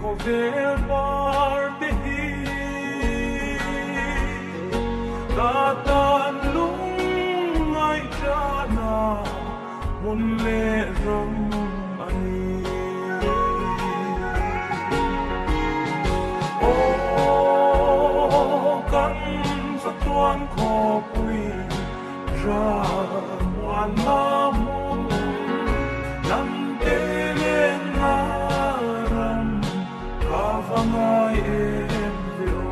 Kovel parte hi Tatan lung ai chana Mun le ram ani O kan sa tuan ko pui Ra muan na mun Nam te le na ram Kavangai em vio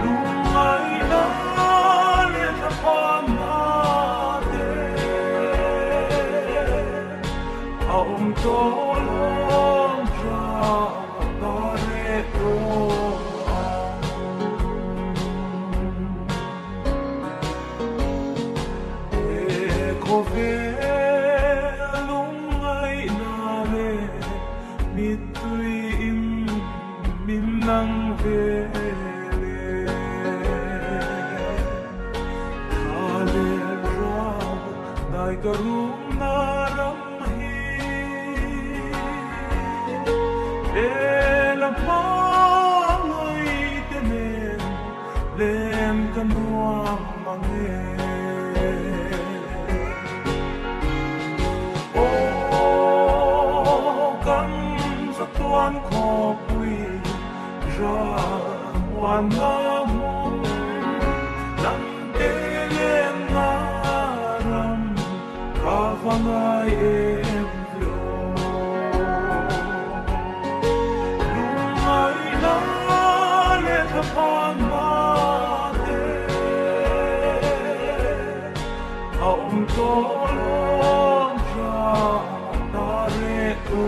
Lumai na le ta pa na te Aum to long cha ta re to Minang vele Kale rab Dai karum naram hi Ela pangay tenen Lem kanuam mange Oh kan sa tuan ko pui Ra muan na mun Nam te le na ram Kavangai em vio Lumai na le ta pa na te Aum to long cha ta re to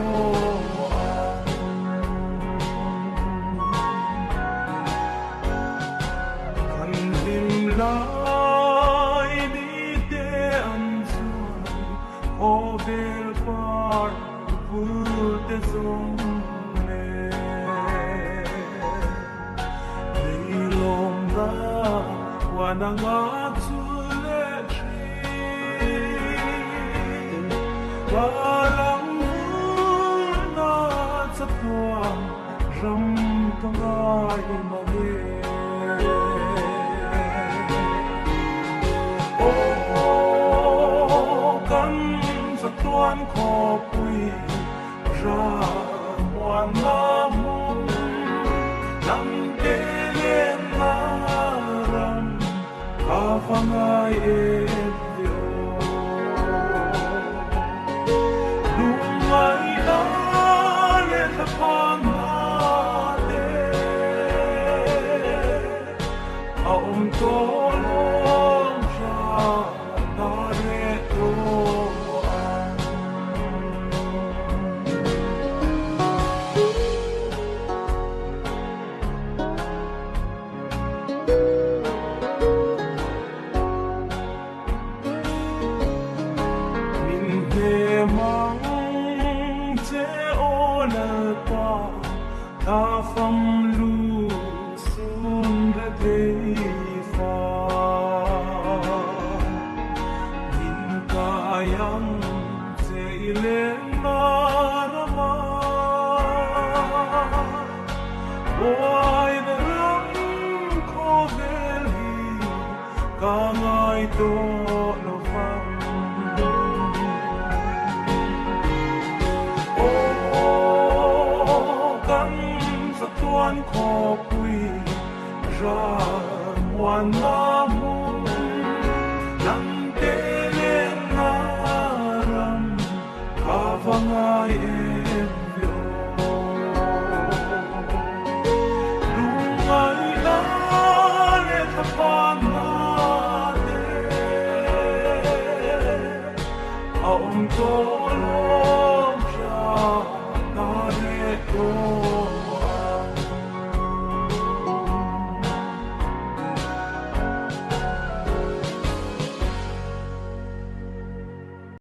Lai ni te ansuan Kovel par Vute zonne Nilom na Wanang atsule chi Walang na sa tuang Ram kangay magi Tuan ko pui Ra muan na mun Nam te le na ram Kavangai em vio Lumai na le ta pa na te Aum to long cha ta re to Ta pham lu sun de te fa Min kayang se ilen na rama Boy de ram ko velhi Kangay to no pham Tuan ko pui Ra muan na mun Nam te le na ram Kavangai em vio Lumai na le ta pa na te Aum to long cha ta re to